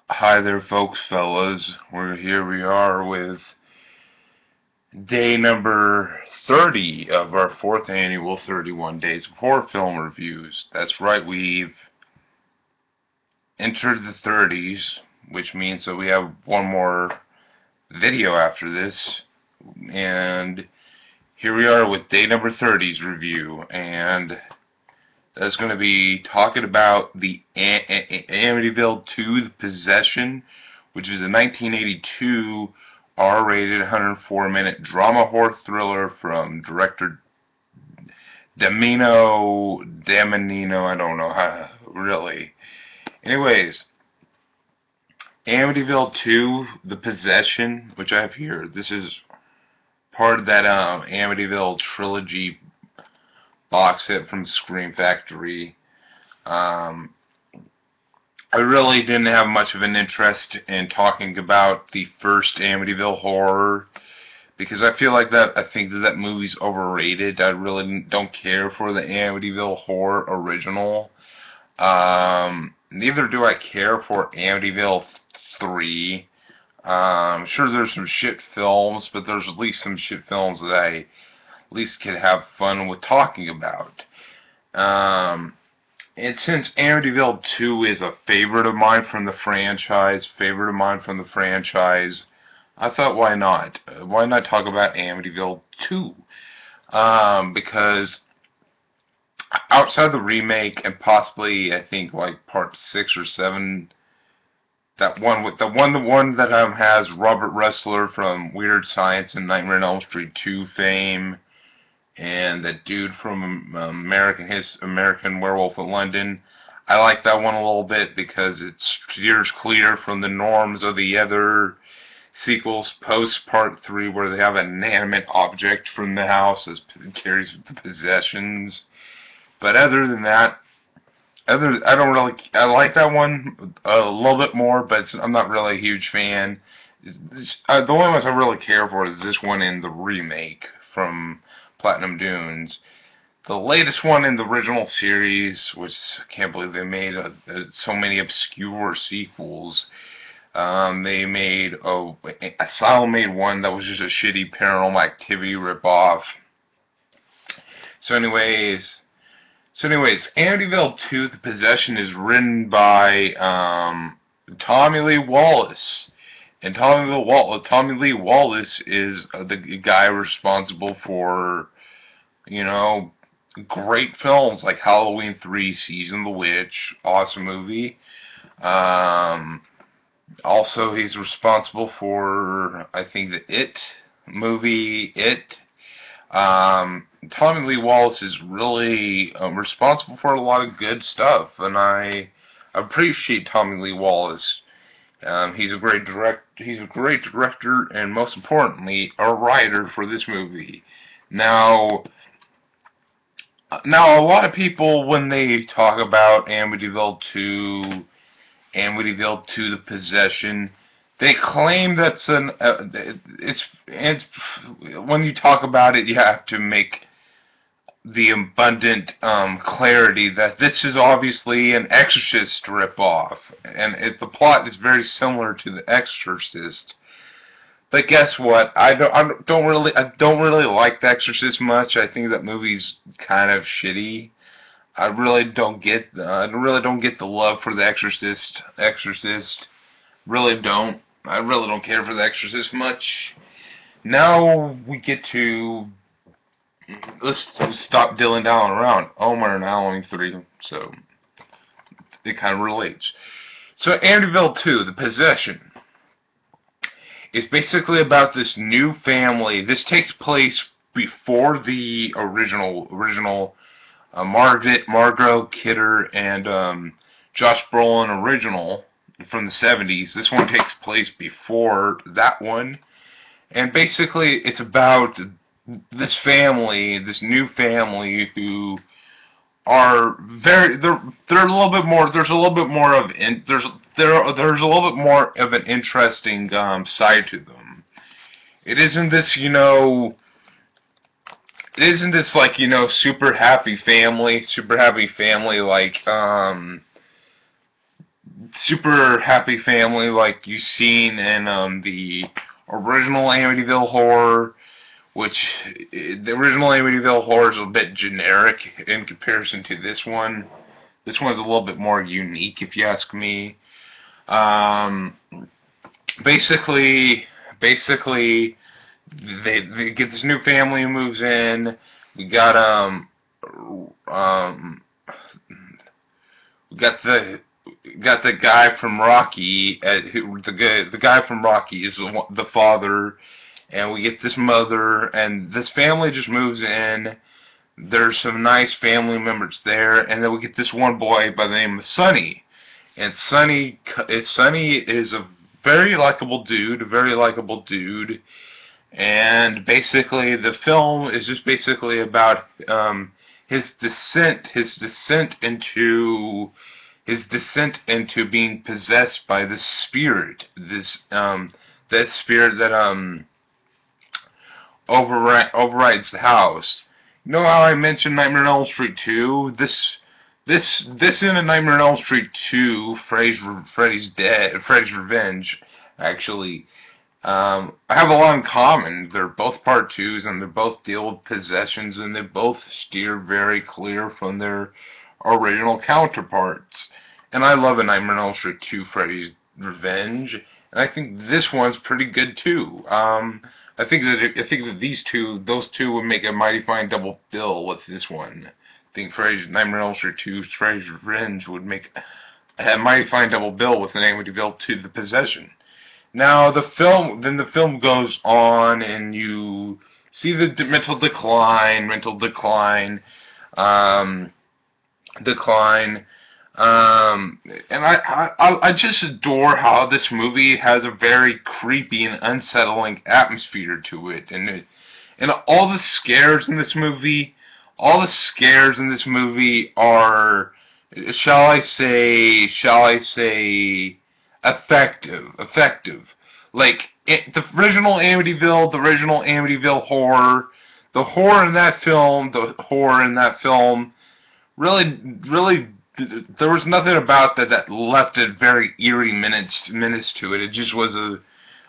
Hi there, folks, fellas. Here we are with day number 30 of our fourth annual 31 Days of Horror Film Reviews. That's right, we've entered the 30s, which means that we have one more video after this. And here we are with day number 30's review, and that's going to be talking about the Amityville 2, The Possession, which is a 1982 R-rated 104-minute drama horror thriller from director Damanino, I don't know how, really. Anyways, Amityville 2, The Possession, which I have here, this is part of that Amityville trilogy box set from Scream Factory. I really didn't have much of an interest in talking about the first Amityville horror because I think that movie's overrated. I really don't care for the Amityville horror original. Neither do I care for Amityville 3. Sure, there's some shit films, but there's at least some shit films that I at least could have fun with talking about. And since Amityville 2 is a favorite of mine from the franchise, I thought, why not? Why not talk about Amityville 2? Because outside the remake and possibly, I think, like part 6 or 7, the one that has Robert Ressler from Weird Science and Nightmare on Elm Street 2 fame, and that dude from American Werewolf in London. I like that one a little bit because it steers clear from the norms of the other sequels post Part 3, where they have an inanimate object from the house as carries the possessions. But other than that, I like that one a little bit more, but I'm not really a huge fan. The only ones I really care for is this one and the remake from Platinum Dunes. The latest one in the original series, which I can't believe they made so many obscure sequels. Asylum made one that was just a shitty Paranormal Activity ripoff. So anyways, Amityville 2, The Possession is written by Tommy Lee Wallace. And Tommy Lee Wallace is the guy responsible for, great films like Halloween 3, Season of the Witch, awesome movie. Also, he's responsible for, I think, the It movie, Tommy Lee Wallace is really responsible for a lot of good stuff, and I appreciate Tommy Lee Wallace. He's a great director, and most importantly, a writer for this movie. Now, a lot of people, when they talk about Amityville 2, The Possession, they claim that's it's when you talk about it, you have to make the abundant clarity that this is obviously an Exorcist ripoff, and the plot is very similar to The Exorcist. But guess what? I don't really like The Exorcist much. I think that movie's kind of shitty. I really don't get the love for The Exorcist. Really don't. I really don't care for The Exorcist much. Now we get to, let's stop dilling down around Omar and Halloween 3, so it kind of relates. So Amityville 2, The Possession, is basically about this new family. This takes place before the original Margot Kidder and Josh Brolin original from the 70s. This one takes place before that one. And basically it's about this new family who are they're a little bit more, there's a little bit more of an interesting side to them. It isn't this, like, super happy family like super happy family like you've seen in the original Amityville Horror, which the original Amityville Horror is a bit generic in comparison to this one. This one's a little bit more unique, if you ask me. Um, basically, they get this new family who moves in. We got um, we got the guy from Rocky. The guy from Rocky is the father, and we get this mother, and this family just moves in. There's some nice family members there, and then we get this one boy by the name of Sonny. And Sonny is a very likable dude, and basically the film is just basically about his descent into being possessed by this spirit, that spirit that overrides the house. You know how I mentioned Nightmare on Elm Street 2? This in a Nightmare on Elm Street 2, Freddy's Revenge, actually, have a lot in common. They're both part 2s, and they both deal with possessions, and they both steer very clear from their original counterparts. And I love a Nightmare on Elm Street 2, Freddy's Revenge, and I think this one's pretty good too. I think that those two would make a mighty fine double bill with this one. I think Nightmare on Elm Street 2, Freddy's Revenge would make a mighty fine double bill with the Amityville to the Possession. Now the film goes on, and you see the mental decline, and I just adore how this movie has a very creepy and unsettling atmosphere to it, and all the scares in this movie, are, shall I say, effective. Like the original Amityville horror, the horror in that film, really, there was nothing about that left a very eerie menace to it. It just was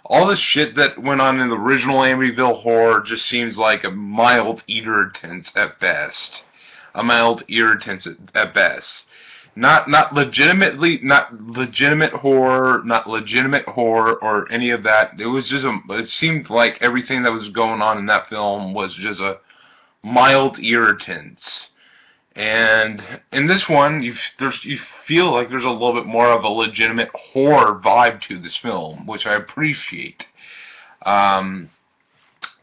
all the shit that went on in the original Amityville horror just seems like a mild irritant at best. Not legitimate horror or any of that. It was just it seemed like everything that was going on in that film was just a mild irritants. And in this one, you feel like there's a little bit more of a legitimate horror vibe to this film, which I appreciate. As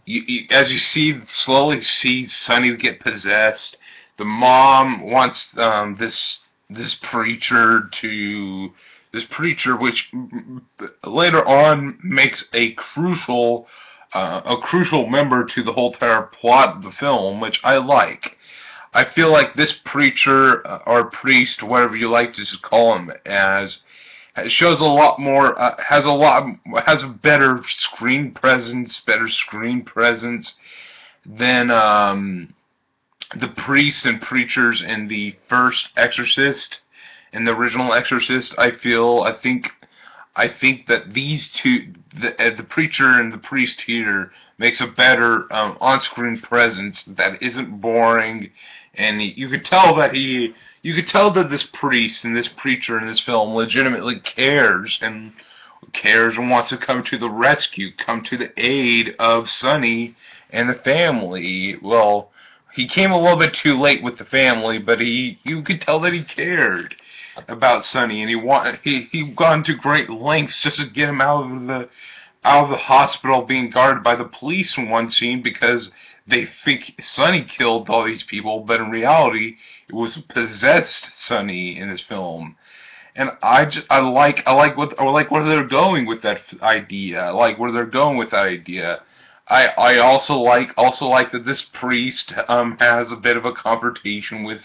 you slowly see Sonny get possessed, the mom wants this preacher, which later on makes a crucial member to the whole entire plot of the film, which I like. I feel like this preacher or priest, whatever you like to call him, shows a lot more, has a better screen presence than the priests and preachers in the first Exorcist, in the original Exorcist. I think that these two, the preacher and the priest here, makes a better on-screen presence that isn't boring, and you could tell that this priest and this preacher in this film legitimately cares and wants to come to the rescue, come to the aid of Sonny and the family. Well, he came a little bit too late with the family, but you could tell that he cared about Sonny, and he gone to great lengths just to get him out of the hospital being guarded by the police in one scene, because they think Sonny killed all these people, but in reality it was possessed Sonny in this film. And I like where they're going with that idea. I also like that this priest has a bit of a confrontation with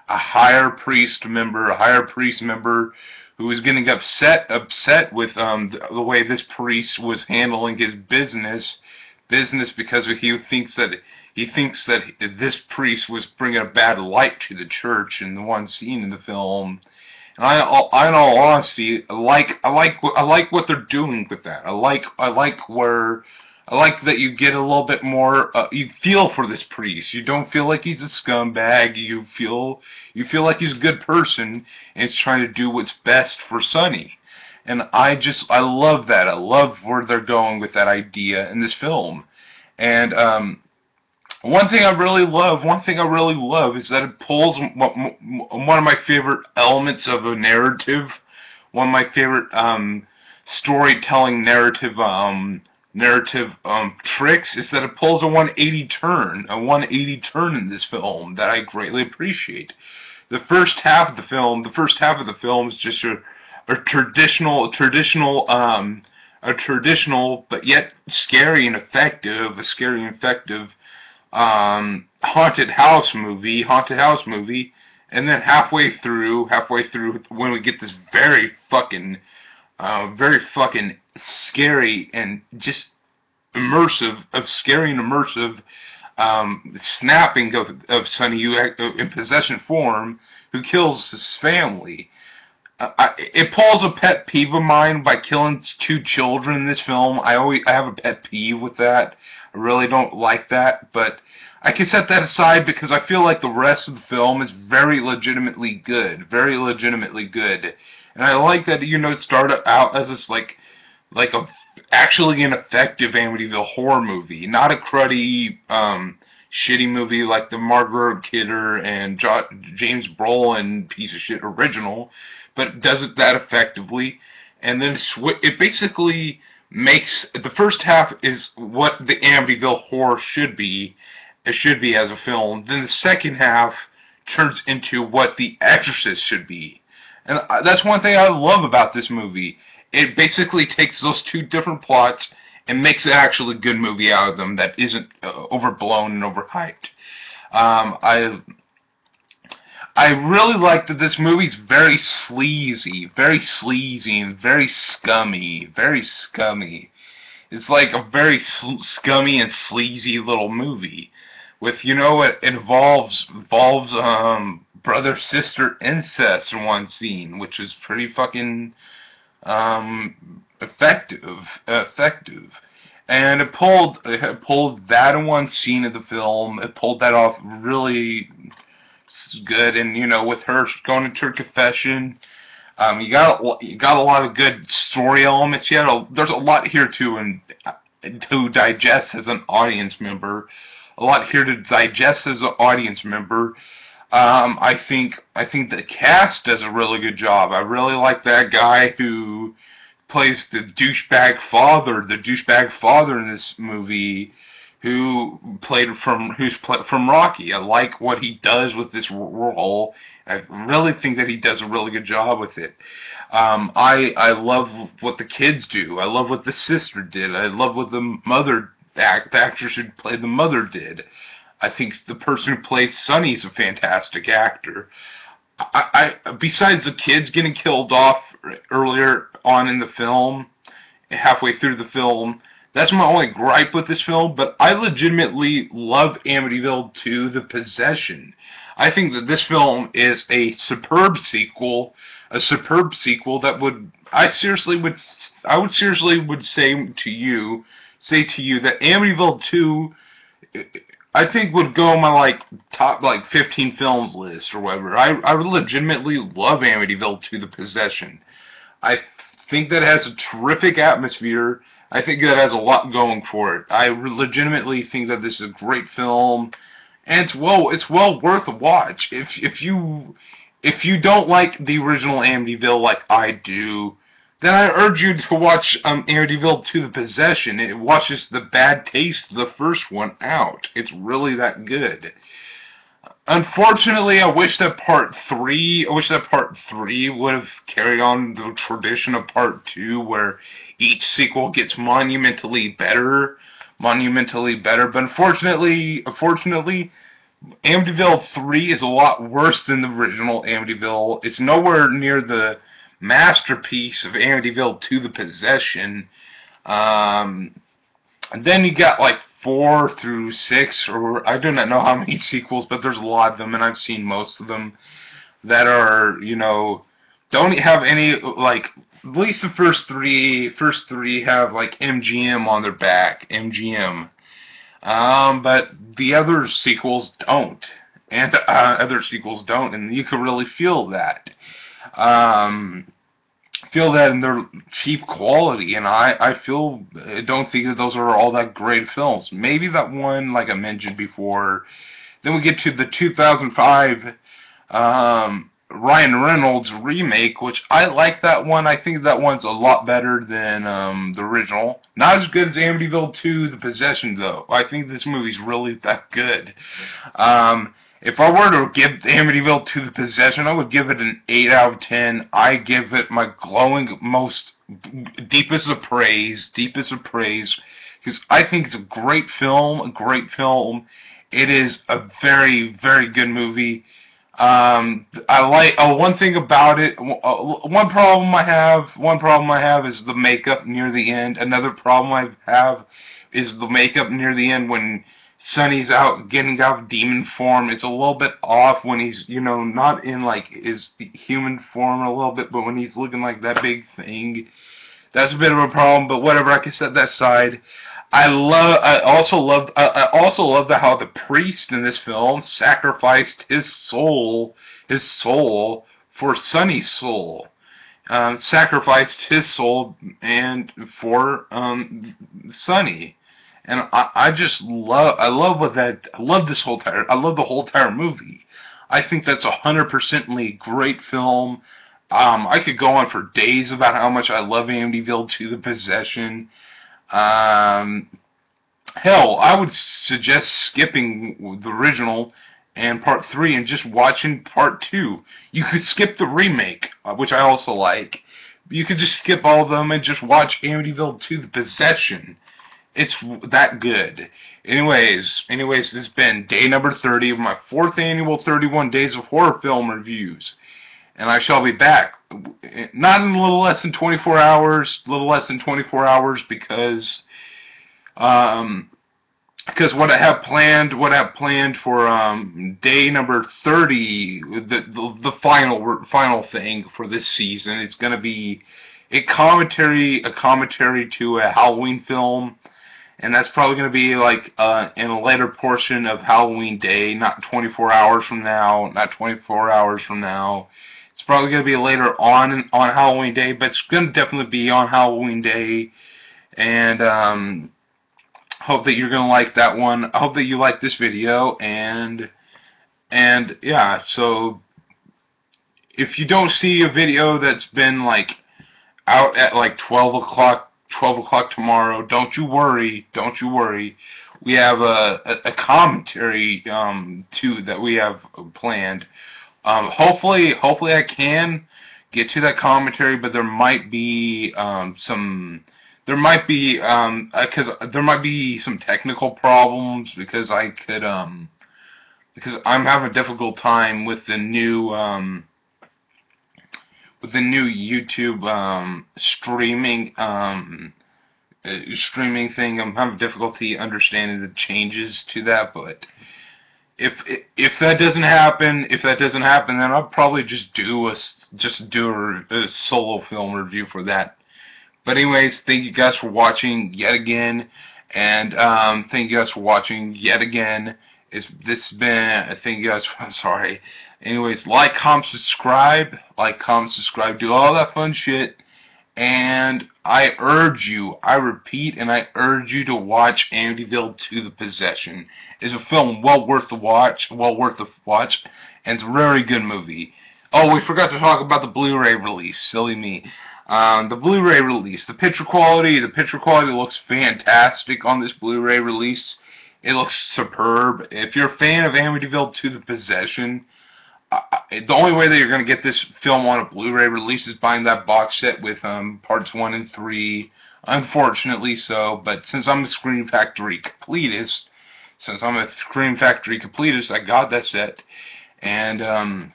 a higher priest member who is getting upset with the way this priest was handling his business because he thinks that this priest was bringing a bad light to the church in the one scene in the film. And in all honesty, I like what they're doing with that. I like that you get a little bit more. You feel for this priest. You don't feel like he's a scumbag. You feel like he's a good person and he's trying to do what's best for Sonny. And I love that. I love where they're going with that idea in this film. And one thing I really love is that it pulls one of my favorite elements of a narrative, one of my favorite storytelling narrative tricks is that it pulls a 180 turn in this film that I greatly appreciate. The first half of the film is just a traditional but yet scary and effective, haunted house movie, and then halfway through, when we get this very fucking scary and just immersive, snapping of Sonny in possession form, who kills his family. It pulls a pet peeve of mine by killing two children in this film. I have a pet peeve with that. I really don't like that, but I can set that aside because I feel like the rest of the film is very legitimately good, and I like that, you know, it started out as this actually an effective Amityville horror movie, not a cruddy shitty movie like the Margaret Kidder and James Brolin piece of shit original, but it does it that effectively. And then it basically makes the first half is what the Amityville horror should be. It should be as a film. Then the second half turns into what The Exorcist should be. And that's one thing I love about this movie. It basically takes those two different plots and makes it actually a good movie out of them that isn't overblown and overhyped. I really like that this movie's very sleazy and very scummy. It's like a very scummy and sleazy little movie with, you know, it involves brother-sister incest in one scene, which is pretty fucking effective. And it pulled that in one scene of the film. It pulled that off really good. And, you know, with her going into her confession, you got a lot of good story elements. There's a lot here to digest as an audience member. I think the cast does a really good job. I really like that guy who plays the douchebag father in this movie, who's from Rocky. I like what he does with this role. I really think that he does a really good job with it. I love what the kids do. I love what the sister did. I love what the actress who played the mother did. I think the person who plays Sonny is a fantastic actor. Besides the kids getting killed off earlier on in the film, halfway through the film, that's my only gripe with this film, but I legitimately love Amityville 2: The Possession. I think that this film is a superb sequel that I would seriously say to you that Amityville 2, I think, would go on my top 15 films list or whatever. I would legitimately love Amityville 2: The Possession. I think that it has a terrific atmosphere. I think that has a lot going for it. I legitimately think that this is a great film, and it's well worth a watch. If you don't like the original Amityville like I do, then I urge you to watch Amityville 2: The Possession. It washes the bad taste of the first one out. It's really that good. Unfortunately, I wish that part 3 would have carried on the tradition of part 2, where each sequel gets monumentally better. But unfortunately, Amityville 3 is a lot worse than the original Amityville. It's nowhere near the masterpiece of Amityville 2: The Possession. And then you got 4 through 6, or I do not know how many sequels, but there's a lot of them, and I've seen most of them, that are, you know, don't have any, like, at least the first three have like MGM on their back, MGM. But the other sequels don't, and and you can really feel that. Um, feel that in their cheap quality, and I don't think that those are all that great films. Maybe that one, like I mentioned before. Then we get to the 2005 Ryan Reynolds remake, which I like that one. I think that one's a lot better than the original. Not as good as Amityville 2, The Possession, though. I think this movie's really that good. If I were to give Amityville 2, The Possession, I would give it an 8 out of 10. I give it my glowing, deepest of praise, because I think it's a great film. It is a very, very good movie. I like one thing about it. One problem I have is the makeup near the end. Another problem I have is the makeup near the end when Sonny's getting out of demon form. It's a little bit off when he's, not in like his human form a little bit, but when he's looking like that big thing, that's a bit of a problem. But whatever, I can set that aside. I also love how the priest in this film sacrificed his soul for Sonny's soul. Sacrificed his soul and for Sonny. And I love the whole entire movie. I think that's 100% great film. I could go on for days about how much I love Amityville 2, The Possession. Hell, I would suggest skipping the original and part 3 and just watching part 2. You could skip the remake, which I also like. You could just skip all of them and just watch Amityville 2, The Possession. It's that good. Anyways, this has been day number 30 of my 4th annual 31 Days of Horror Film Reviews. And I shall be back, not in a little less than 24 hours, because what I have planned for day number 30, the final thing for this season, it's going to be a commentary to a Halloween film. And that's probably going to be like in a later portion of Halloween Day, not 24 hours from now. It's probably going to be later on Halloween Day, but it's going to definitely be on Halloween Day. And hope that you're going to like that one. I hope that you like this video. And yeah, so if you don't see a video that's been like out at like 12 o'clock tomorrow, don't you worry. We have a commentary too that we have planned. Hopefully I can get to that commentary, but there might be some technical problems because I'm having a difficult time with the new YouTube streaming thing. I'm having difficulty understanding the changes to that, but if that doesn't happen, then I'll probably just do a solo film review for that. But anyways, thank you guys for watching yet again, and thank you guys for watching yet again. Thank you guys. I'm sorry. Anyways, like, comment, subscribe, do all that fun shit. And I repeat, I urge you to watch Amityville 2, The Possession. It's a film well worth the watch, and it's a very good movie. Oh, we forgot to talk about the Blu-ray release. Silly me. The Blu-ray release, the picture quality looks fantastic on this Blu-ray release. It looks superb. If you're a fan of Amityville 2, The Possession, the only way that you're going to get this film on a Blu-ray release is buying that box set with parts 1 and 3. Unfortunately so, but since I'm a Scream Factory completist, I got that set. And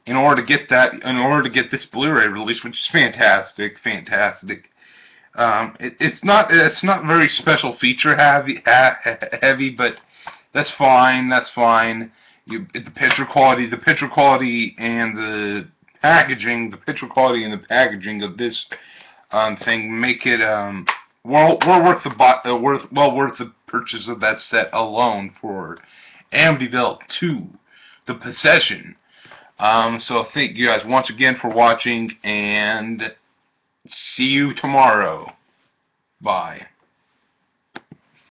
in order to get this Blu-ray release, which is fantastic. It's not very special feature heavy, but that's fine. The picture quality and packaging, the picture quality and the packaging of this thing make it well worth the purchase of that set alone for Amityville 2, The Possession. So thank you guys once again for watching, and see you tomorrow. Bye.